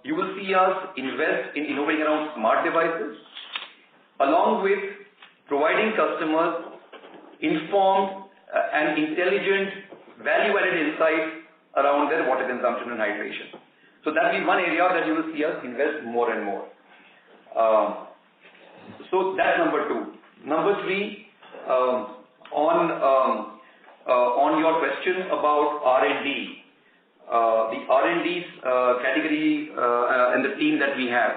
you will see us invest in innovating around smart devices, along with providing customers informed and intelligent value-added insights around their water consumption and hydration. So that will be one area that you will see us invest more and more. So that's number two. Number three, on your question about R&D, the R&D category and the team that we have.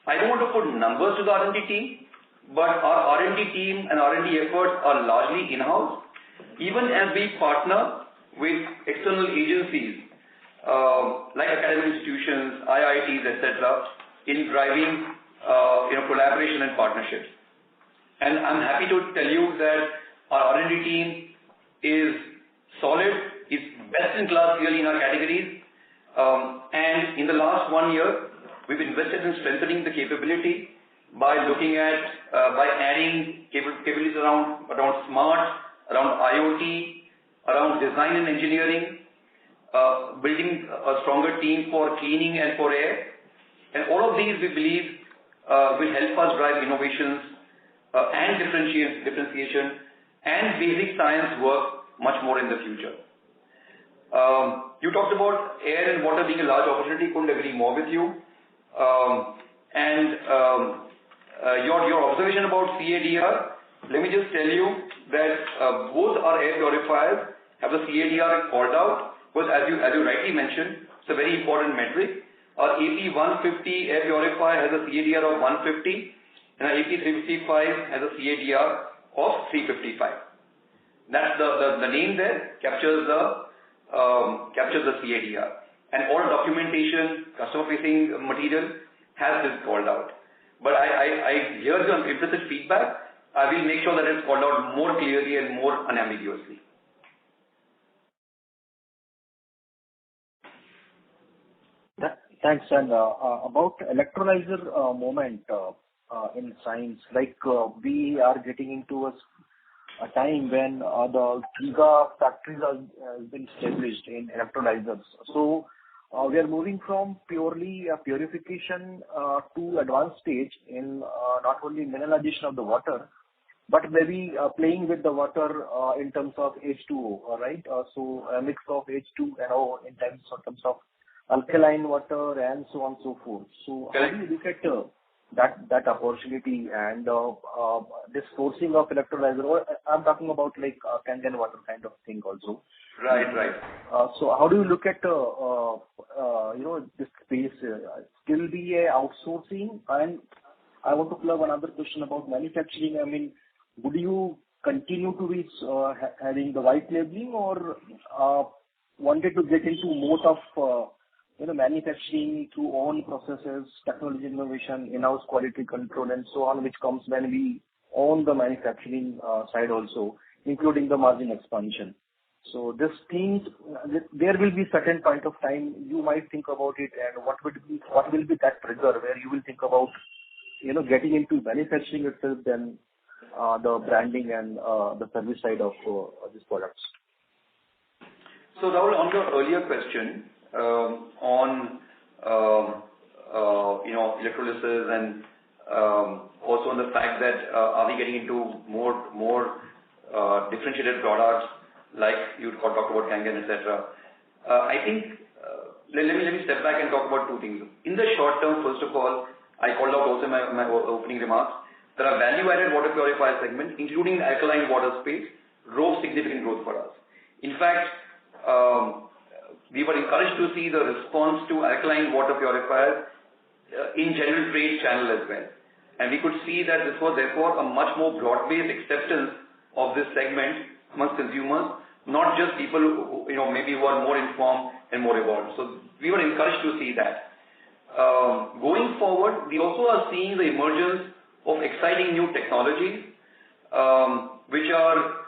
I don't want to put numbers to the R&D team, but our R&D team and R&D efforts are largely in-house, even as we partner with external agencies like academic institutions, IITs, etc., in driving collaboration and partnerships. And I'm happy to tell you that our R&D team is solid, is best in class really in our categories, and in the last 1 year, we've invested in strengthening the capability by looking at, by adding capabilities around smart, around IoT, around design and engineering, building a stronger team for cleaning and for air. And all of these, we believe, will help us drive innovations and differentiation and basic science work much more in the future. You talked about air and water being a large opportunity. Couldn't agree more with you. Your observation about CADR, let me just tell you that both our air purifiers have the CADR called out, because as you rightly mentioned, it's a very important metric. Our AP150 air purifier has a CADR of 150, and our AP355 has a CADR of 355. That's the name there captures the CADR, and all documentation, customer-facing material has this called out. But I hear your implicit feedback. I will make sure that it's called out more clearly and more unambiguously. Thanks. And about electrolyzer moment in science, like we are getting into a a time when the giga factories have been established in electrolyzers. So we are moving from purely purification to advanced stage in not only mineralization of the water, but maybe playing with the water in terms of H2O, right? So a mix of H2 and O in terms of alkaline water and so on and so forth. So how do you look at that opportunity and this sourcing of electrolyzer? Or I'm talking about like Kangen water kind of thing also. Right. So how do you look at this space? Still be a outsourcing? And I want to plug another question about manufacturing. I mean, would you continue to be having the white labeling or wanted to get into mode of manufacturing through own processes, technology innovation, in-house quality control, and so on, which comes when we own the manufacturing side also, including the margin expansion. So this thing, there will be certain point of time you might think about it, and what will be that trigger where you will think about getting into manufacturing itself, then the branding and the service side of these products. So Rahul, on your earlier question on electrolysis and also on the fact that are we getting into more differentiated products like you talked about Kangen, etc. I think let me step back and talk about two things. In the short term, first of all, I called out also in my opening remarks. There are value-added water purifier segments, including the alkaline water space, drove significant growth for us. In fact, we were encouraged to see the response to alkaline water purifiers in general trade channel as well. And we could see that this was therefore a much more broad-based acceptance of this segment amongst consumers, not just people who maybe who are more informed and more evolved. So we were encouraged to see that. Going forward, we also are seeing the emergence of exciting new technologies, which are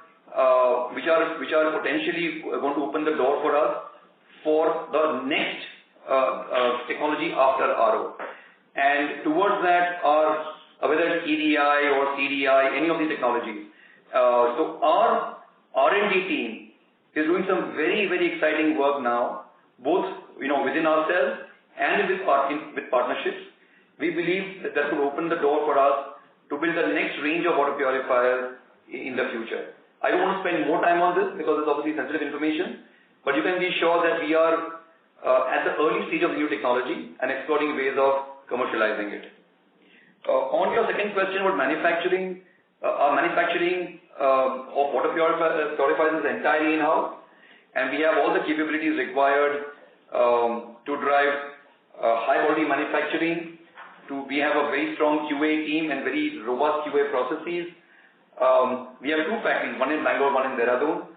potentially going to open the door for us for the next technology after RO. And towards that are whether it's EDI or CDI, any of these technologies. So our R&D team is doing some very, very exciting work now, both within ourselves and with partnerships. We believe that will open the door for us to build the next range of water purifiers in the future. I don't want to spend more time on this because it's obviously sensitive information, but you can be sure that we are at the early stage of new technology and exploring ways of commercializing it. On your second question about manufacturing, our manufacturing of water purifiers is entirely in-house, and we have all the capabilities required to drive high-quality manufacturing. We have a very strong QA team and very robust QA processes. We have two factories, one in Bangalore, one in Dehradun.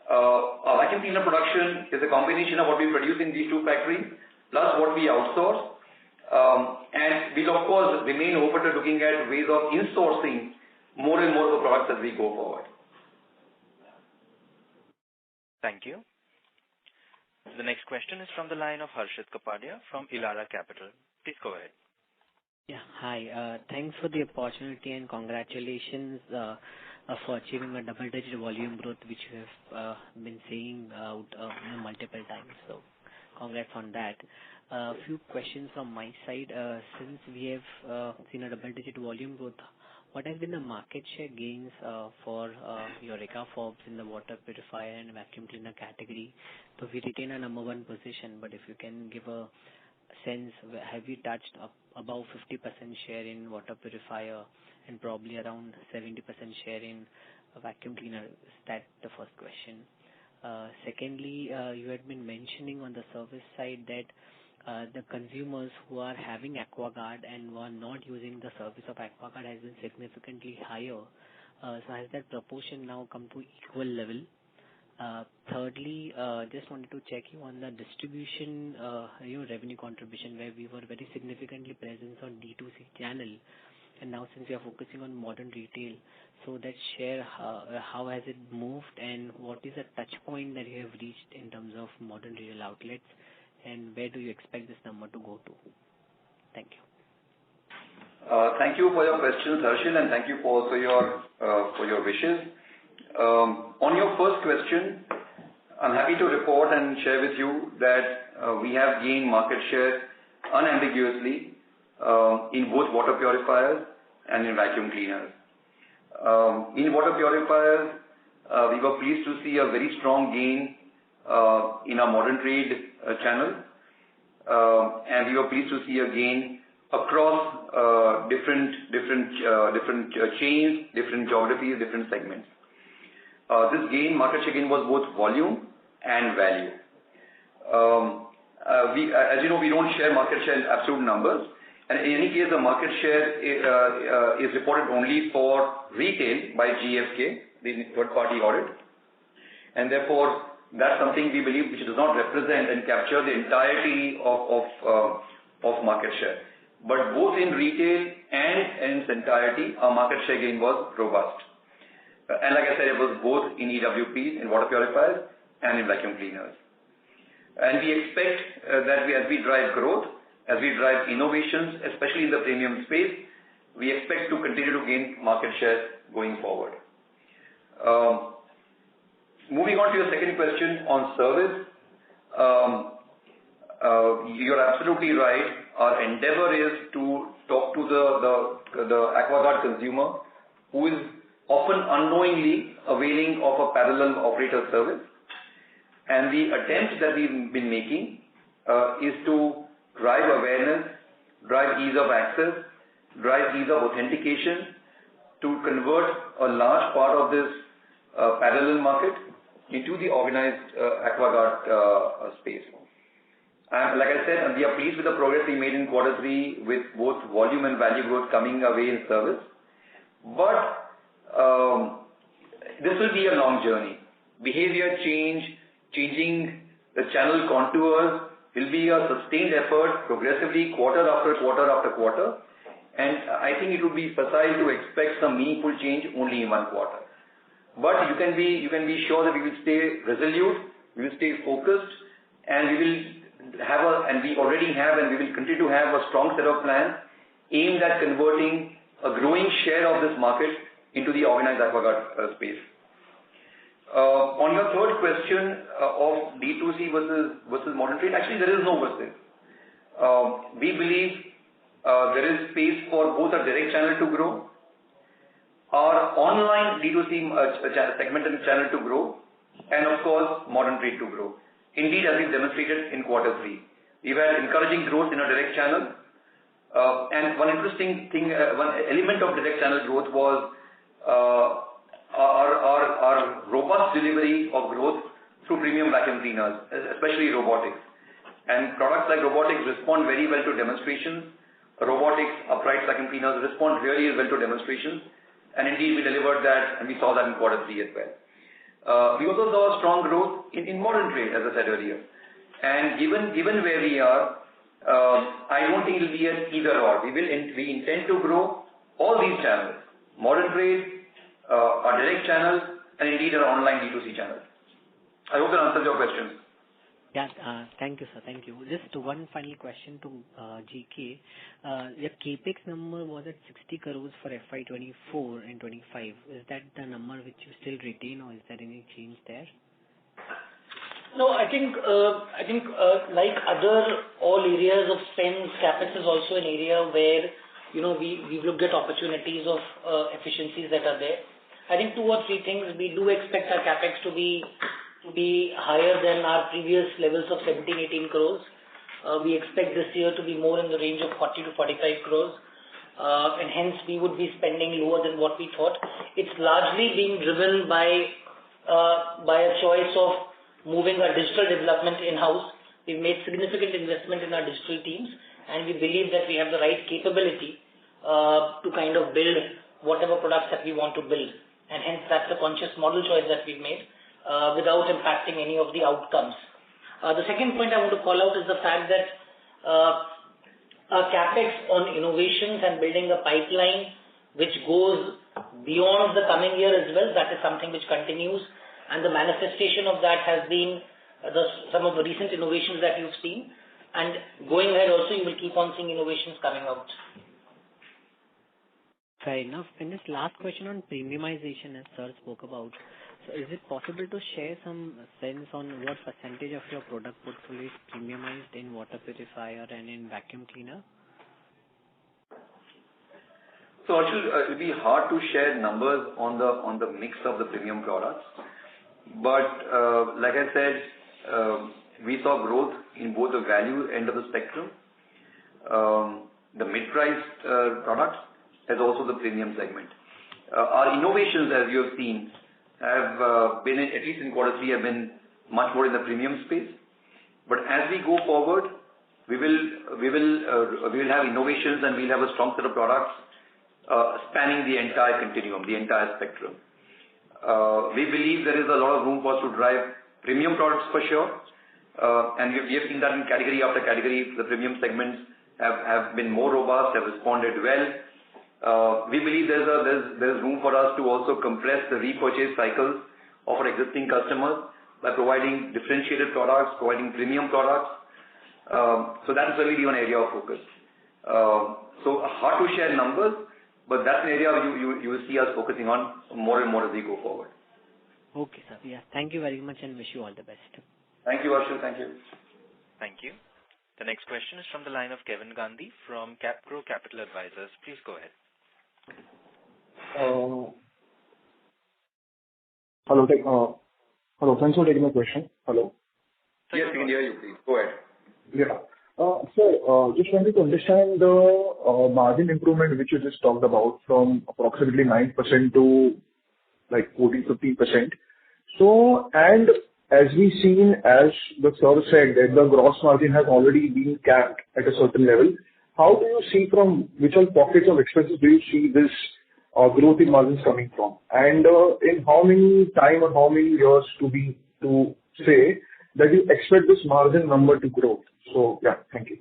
Our vacuum cleaner production is a combination of what we produce in these two factories plus what we outsource. And we'll of course remain open to looking at ways of insourcing more and more of the products as we go forward. Thank you. The next question is from the line of Harshit Kapadia from Elara Capital. Please go ahead. Yeah, hi. Thanks for the opportunity and congratulations for achieving a double-digit volume growth, which you have been saying out multiple times. So, congrats on that. A few questions from my side. Since we have seen a double-digit volume growth, what has been the market share gains for Eureka Forbes in the water purifier and vacuum cleaner category? So we retain a number one position, but if you can give a sense, have we touched above 50% share in water purifier and probably around 70% share in vacuum cleaner? Is that the first question? Secondly, you had been mentioning on the service side that the consumers who are having AquaGuard and who are not using the service of AquaGuard has been significantly higher. So has that proportion now come to equal level? Thirdly, just wanted to check you on the distribution, revenue contribution, where we were very significantly present on D2C channel, and now since we are focusing on modern retail, so that share, how has it moved, and what is the touch point that you have reached in terms of modern retail outlets, and where do you expect this number to go to? Thank you. Thank you for your questions, Harshil, and thank you for also your wishes. On your first question, I'm happy to report and share with you that we have gained market share unambiguously in both water purifiers and in vacuum cleaners. In water purifiers, we were pleased to see a very strong gain in our modern trade channel, and we were pleased to see a gain across different chains, different geographies, different segments. This market share gain was both volume and value. As you know, we don't share market share in absolute numbers, and in any case, the market share is reported only for retail by GfK, the third-party audit, and therefore that's something we believe which does not represent and capture the entirety of market share. But both in retail and in its entirety, our market share gain was robust. And like I said, it was both in EWPs, in water purifiers, and in vacuum cleaners. And we expect that as we drive growth, as we drive innovations, especially in the premium space, we expect to continue to gain market share going forward. Moving on to your second question on service, you're absolutely right. Our endeavor is to talk to the AquaGuard consumer who is often unknowingly availing of a parallel operator service. And the attempt that we've been making is to drive awareness, drive ease of access, drive ease of authentication to convert a large part of this parallel market into the organized AquaGuard space. And like I said, we are pleased with the progress we made in Q3 with both volume and value growth coming away in service. But this will be a long journey. Behavior changing the channel contours will be a sustained effort progressively quarter after quarter after quarter. And I think it would be facile to expect some meaningful change only in one quarter. But you can be sure that we will stay resolute, we will stay focused, and we will we already have and we will continue to have a strong set of plans aimed at converting a growing share of this market into the organized AquaGuard space. On your third question of D2C versus modern trade, actually there is no versus. We believe there is space for both a direct channel to grow, our online D2C segment and channel to grow, and of course modern trade to grow. Indeed, as we've demonstrated in Q3, we've had encouraging growth in our direct channel. And one interesting thing, one element of direct channel growth was our robust delivery of growth through premium vacuum cleaners, especially robotics. And products like robotics respond very well to demonstrations. Robotics, upright vacuum cleaners respond really well to demonstrations. And indeed, we delivered that, and we saw that in Q3 as well. We also saw a strong growth in modern trade, as I said earlier. And given where we are, I don't think it will be an either or. We intend to grow all these channels: modern trade, our direct channels, and indeed our online D2C channels. I hope that answers your question. Yeah, thank you, sir. Thank you. Just one final question to GK. Your capex number was at 60 crores for FY24 and 25. Is that the number which you still retain, or is there any change there? No, I think like all areas of spend, capex is also an area where we've looked at opportunities of efficiencies that are there. I think 2 or 3 things. We do expect our capex to be higher than our previous levels of 17-18 crores. We expect this year to be more in the range of 40 to 45 crores, and hence we would be spending lower than what we thought. It's largely being driven by a choice of moving our digital development in-house. We've made significant investment in our digital teams, and we believe that we have the right capability to kind of build whatever products that we want to build. And hence that's a conscious model choice that we've made without impacting any of the outcomes. The second point I want to call out is the fact that our capex on innovations and building a pipeline which goes beyond the coming year as well, that is something which continues, and the manifestation of that has been some of the recent innovations that you've seen, and going ahead also you will keep on seeing innovations coming out. Fair enough. This last question on premiumization, as sir spoke about. So is it possible to share some sense on what percentage of your product portfolio is premiumized in water purifier and in vacuum cleaner? So Arshil, it will be hard to share numbers on the mix of the premium products. But like I said, we saw growth in both the value end of the spectrum, the mid-priced products, as also the premium segment. Our innovations, as you have seen, have been, at least in quarter 3, have been much more in the premium space. But as we go forward, we will have innovations and we'll have a strong set of products spanning the entire continuum, the entire spectrum. We believe there is a lot of room for us to drive premium products for sure, and we have seen that in category after category. The premium segments have been more robust, have responded well. We believe there's room for us to also compress the repurchase cycles of our existing customers by providing differentiated products, providing premium products. So that's really one area of focus. So hard to share numbers, but that's an area you will see us focusing on more and more as we go forward. Okay, sir. Yeah. Thank you very much and wish you all the best. Thank you, Arshil. Thank you. Thank you. The next question is from the line of Kevin Gandhi from CapGrow Capital Advisors. Please go ahead. Hello. Hello. Thanks for taking my question. Hello. Yes, we can hear you. Please go ahead. Yeah. So, just wanted to understand the margin improvement which you just talked about from approximately 9% to like 14-15%. So, and as we seen, as the sir said, that the gross margin has already been capped at a certain level. How do you see from which all pockets of expenses do you see this growth in margins coming from? And in how many time or how many years to say that you expect this margin number to grow? So yeah, thank you.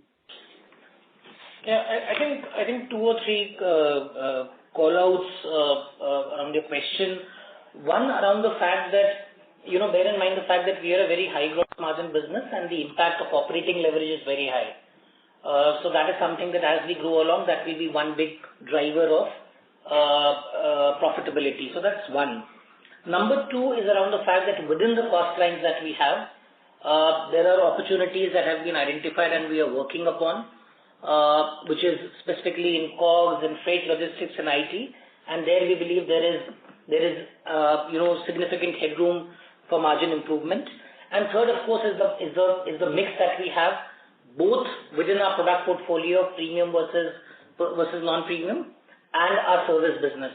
Yeah, I think 2 or 3 call-outs around your question. One, around the fact that, bear in mind the fact that we are a very high gross margin business and the impact of operating leverage is very high. So that is something that as we grow along, that will be one big driver of profitability. So that's one. Number 2 is around the fact that within the cost lines that we have, there are opportunities that have been identified and we are working upon, which is specifically in COGS, in freight, logistics, and IT. And there we believe there is significant headroom for margin improvement. And third, of course, is the mix that we have, both within our product portfolio, premium versus non-premium, and our service business.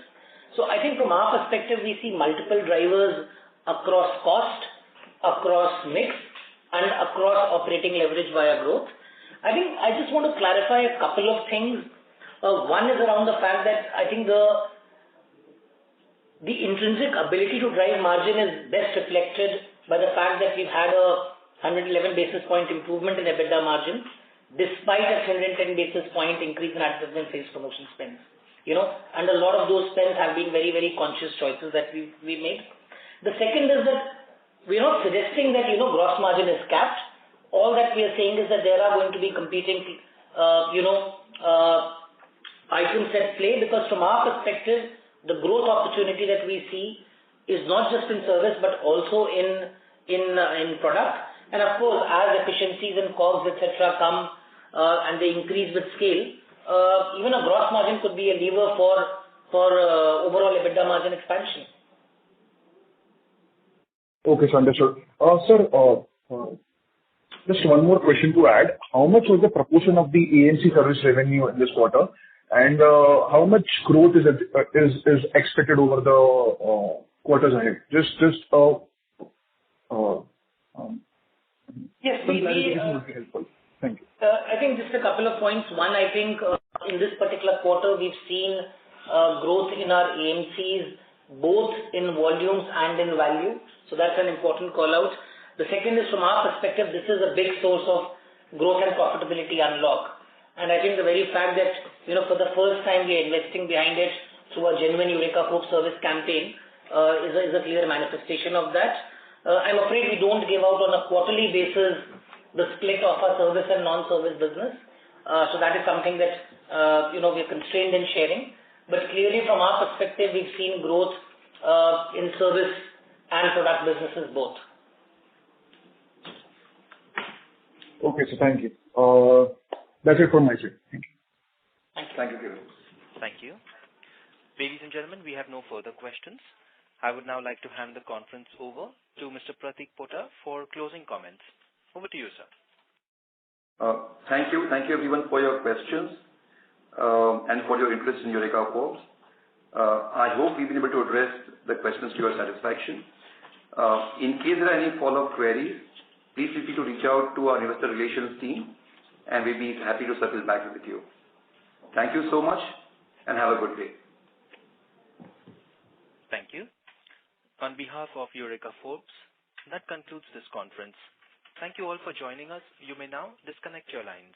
So I think from our perspective, we see multiple drivers across cost, across mix, and across operating leverage via growth. I think I just want to clarify a couple of things. One is around the fact that I think the intrinsic ability to drive margin is best reflected by the fact that we've had a 111 basis point improvement in EBITDA margin, despite a 110 basis point increase in advertisement sales promotion spends. And a lot of those spends have been very, very conscious choices that we made. The second is that we're not suggesting that, gross margin is capped. All that we are saying is that there are going to be competing, items at play, because from our perspective, the growth opportunity that we see is not just in service, but also in product. And of course, as efficiencies and COGS, etc. come and they increase with scale, even a gross margin could be a lever for overall EBITDA margin expansion. Okay, so understood. Sir, just one more question to add. How much was the proportion of the AMC service revenue in this quarter, and how much growth is expected over the quarters ahead? Yes, would be helpful. Thank you. I think just a couple of points. One, I think in this particular quarter, we've seen growth in our AMCs, both in volumes and in value. So that's an important call out. The second is, from our perspective, this is a big source of growth and profitability unlock. And I think the very fact that, for the first time we are investing behind it through a genuine Eureka Forbes service campaign is a clear manifestation of that. I'm afraid we don't give out on a quarterly basis the split of our service and non-service business. So that is something that, we are constrained in sharing. But clearly from our perspective, we've seen growth in service and product businesses both. Okay, so thank you. That's it from my side. Thank you. Thank you, Kevin. Thank you. Ladies and gentlemen, we have no further questions. I would now like to hand the conference over to Mr. Pratik Pota for closing comments. Over to you, sir. Thank you. Thank you everyone for your questions and for your interest in Eureka Forbes. I hope we've been able to address the questions to your satisfaction. In case there are any follow-up queries, please feel free to reach out to our investor relations team and we'll be happy to circle back with you. Thank you so much and have a good day. Thank you. On behalf of Eureka Forbes, that concludes this conference. Thank you all for joining us. You may now disconnect your lines.